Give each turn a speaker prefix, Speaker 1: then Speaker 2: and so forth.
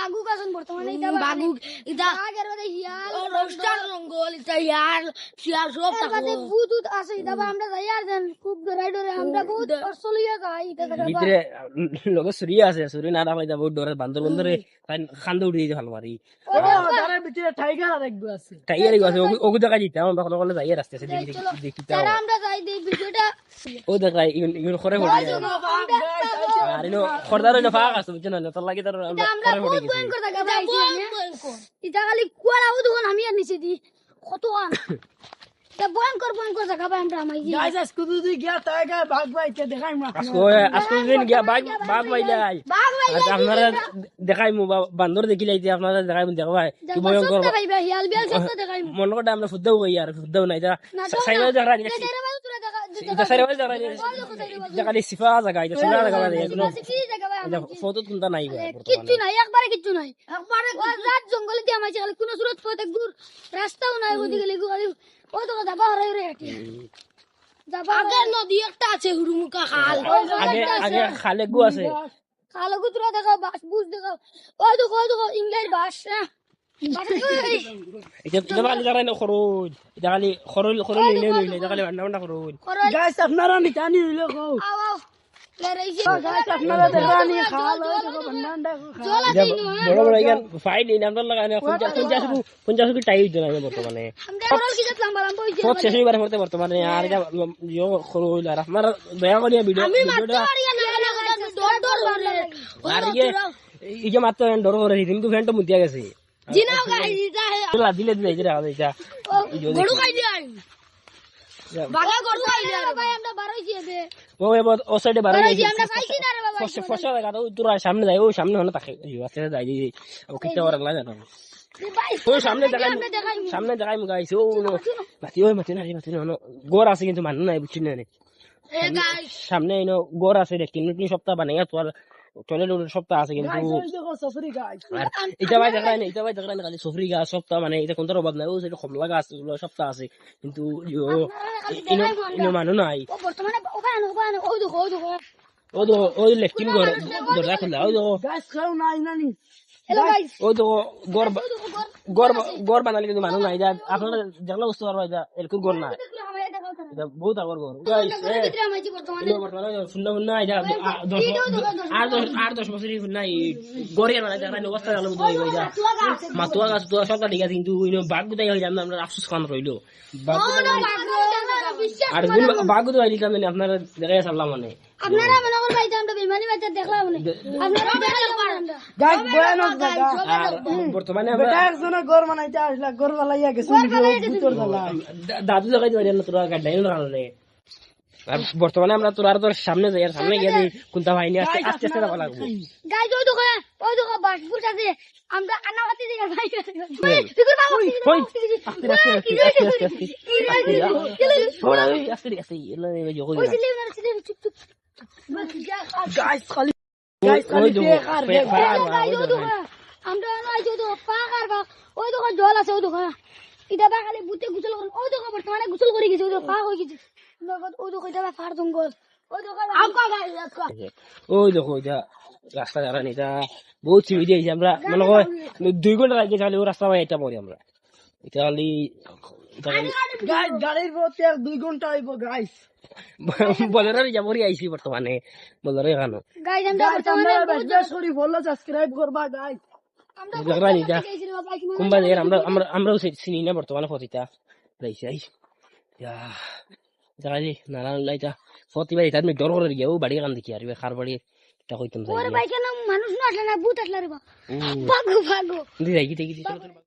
Speaker 1: বাগুক আছেন বর্তমানে এটা
Speaker 2: বাগুক ইদা
Speaker 1: আগের বাদে হিয়াল
Speaker 2: রোস্টার জঙ্গল ইতা ইয়ার শিয়াল সব
Speaker 1: এর বাদে
Speaker 2: থাকো
Speaker 1: বুদুত আছে এটা আমরা যাই আর দেন খুব রাইডরে আমরা বহুত চলিয়া যাই এটা
Speaker 3: ভিতরে লগে চুরি আছে চুরি না পাই যাব ডরে বান্দর বন্দরে খান্দ উঠি দিতে ভালো মারি
Speaker 2: তার ভিতরে টাইগার আর একবার আছে
Speaker 3: টাইগার আছে ওগু দেখা দিতে আমরা কল কল যাই রাস্তা আছে দেখি দেখি
Speaker 1: যারা আমরা যাই দেই ভিডিওটা
Speaker 3: ও দেখা ইগুন খরে হড়ি আর ইনো খরদার ইনো ফাক আছে বুঝছেন না তোর লাগি তার
Speaker 1: আমরা
Speaker 3: খরে হড়ি
Speaker 1: বহুত
Speaker 3: গেছি
Speaker 1: ভয়ঙ্কর জায়গা পাইছি এটা খালি কুয়ারা ও দেখুন আমি আর নিচে দি কত আন এটা ভয়ঙ্কর ভয়ঙ্কর জায়গা পাই আমরা আমাই
Speaker 2: গাইস আজকে তুই গিয়া টাইগার বাঘ বাইতে দেখাই না
Speaker 3: আজকে দিন গিয়া বাঘ বাইলাই
Speaker 1: বাঘ ভাই
Speaker 3: আচ্ছা আপনারা দেখাই মু বান্দর দেখিলাই যে আপনারা দেখাই দেখাই কি ভয়ঙ্কর
Speaker 1: সব দেখাইবা হিয়াল বিয়াল সব দেখাই
Speaker 3: মন কথা আমরা ফুদ্দাও কই আর ফুদ্দাও নাই এটা সাইবা জায়গা নি
Speaker 1: এটা বাজু তোরা দেখা
Speaker 3: এটা সাইবা জায়গা নি জায়গা নি সিফা জায়গা এটা সিফা জায়গা নাই এগুলো
Speaker 1: কি জায়গা ভাই
Speaker 3: এটা ফটো তুলতা নাই
Speaker 1: কিচ্ছু নাই একবারে কিচ্ছু নাই একবারে রাত জঙ্গলে দিয়ে আমাইছে খালি কোন সুরত পথে দূর রাস্তাও নাই ওদিকে লেগু খালি ওই তো যাবা হরাই রে হাঁটি যাবা
Speaker 2: আগে নদী একটা আছে হুরুমুকা খাল
Speaker 3: আগে আগে খালে গু আছে
Speaker 1: খালো গুতরা দেখা বাস বুঝ দেখা ওই দেখো ইংল্যান্ড বাস
Speaker 3: এটা এটা বালি জায়গা না খরচ এটা খালি খরচ নিলে নিলে এটা খালি বান্না খরচ
Speaker 2: গাইস আপনারা নিকানি হইলো কও
Speaker 1: আও আও লেরাইছে
Speaker 2: গাইস আপনারা দেখানি খাল ওই দেখো বান্ডা
Speaker 1: জল আছে নি
Speaker 3: বড় বড় ইয়ান ফাইল ইন আমরা লাগানে 50 কি টাই হইতো না বর্তমানে
Speaker 1: আমরা ওরাল কি যাতলাম বালাম বইছে
Speaker 3: বহুত শেষ হইবার পড়তে বর্তমানে আর এটা ইয়ো খরচ আর আপনারা দয়া করিয়া ভিডিওটা আর এই যে মাত্র ডর করে কিন্তু ফ্যানটা মুতিয়া গেছে
Speaker 2: জিনাও গাইস এটা
Speaker 3: তোলা দিলে দিলে এটা এটা
Speaker 2: গড়ু খাই দিই বাগা গড়ু খাই দিই
Speaker 1: ভাই আমরা বারইছি এবে
Speaker 3: ও এবার ও সাইডে বাড়ি
Speaker 1: বারইছি আমরা পাইছি না রে বাবা
Speaker 3: ফসা দেখা তো তোরা সামনে যাই ও সামনে হনে তাকে আছে যাই দিই ও কিটা ওরা লাগা জানো ও সামনে দেখাই গাইছে ও মাতি না গোর আছে কিন্তু মানুষ নাই বুঝছিস না
Speaker 2: এ গাইস
Speaker 3: সামনে এনো গোর আছে রে 3 সপ্তাহ বানাইয়া তোর টয়লেট সপ্তাহ আছে কিন্তু
Speaker 2: দেখো সফরি গাইস
Speaker 3: আর এটা ভাই দেখাই না খালি সফরি গাছ সপ্তাহ মানে এটা কোনটার অভাব নাই ও সেটা কমলা গাছ সপ্তাহ আছে কিন্তু ইনো মানুষ নাই
Speaker 1: ও বর্তমানে ওখানে ওই দেখো
Speaker 3: ওই লেফটিন গোর দরজা খোলা ওই দেখো
Speaker 2: গাইস খাও নাই নানি
Speaker 1: হ্যালো গাইস
Speaker 3: ওই দেখো গড় বানালে কিন্তু মানুষ নাই যা আপনারা দেখলে বুঝতে পারবো এটা এরকম গড় না এটা বহুত আগর গড় শুনলাম না এটা 10 বছর নাই গড়িয়া না দেখা অবস্থা গেল মাতুয়া গাছ তো সবটা ঠিক আছে কিন্তু বাঘ গুদাই হয়ে যান আমরা আফসোস খান রইলো আর বাঘ গুদাই হইলি কেন আপনারা দেখাই সারলাম মানে
Speaker 1: আপনারা মনে করেন ভাই আমরা বেমানি বাচ্চা দেখলাম না আপনারা দেখাইলাম আমরা
Speaker 2: গাইস ভয়ানক জায়গা
Speaker 3: আর বর্তমানে আমরা
Speaker 2: বেটা একজনের ঘর বানাইতে আসলা ঘর বানাইয়া গেছে ভিতর দালা
Speaker 3: দাদু দেখাই দিবেন না তোরা গাড়ি না কারণে আর বর্তমানে আমরা তোর সামনে যাই আর সামনে গিয়ে কোনটা ভাইনি আস্তে আস্তে যাওয়া লাগবে
Speaker 1: গাইস ওই দেখো বাসপুর আছে আমরা আনাবাতি দিকে ভাই ফিকুর বাবু
Speaker 3: ওই আস্তে আস্তে এলো যোগ
Speaker 1: ওই ছিলে চুপ চুপ
Speaker 2: গাইস খালি বেকার
Speaker 1: আমরা নয় যে পাকার বা ওই দেখো জল আছে ওই দেখো এটা বা খালি বুতে গোসল করুন ওই দেখো বর্তমানে গোসল করে গেছে ওই দেখো পা হয়ে গেছে ওই দেখো এটা ফার জঙ্গল ওই দেখো
Speaker 3: ওই দেখো এটা রাস্তা যারা এটা বহুত সুবিধা হয়েছে আমরা মনে হয় 2 ঘন্টা লাগে তাহলে ও রাস্তা পাই এটা পরে আমরা এটা খালি
Speaker 2: গাইস গাড়ির পথে 2 ঘন্টা হইব গাইস
Speaker 3: বলারে যাবরি আইছি বর্তমানে বলারে গানো
Speaker 1: গাইস আমরা বর্তমানে
Speaker 2: সরি বলো সাবস্ক্রাইব করবা গাইস
Speaker 3: জায়গা নি যা কুম্বা দের আমরাও চিনি না বর্তমানে ফতিতা রাইছে আই ইয়া জায়গা নি নারায়ণ লাইতা ফতিবা এটা আমি ডর করে গিয়েও বাড়ি কান দেখি আর খার বাড়ি এটা কইতাম
Speaker 1: ওরে ভাই কেন মানুষ না আসলে না ভূত আসলে রে বা ভাগো
Speaker 3: দি যাই কি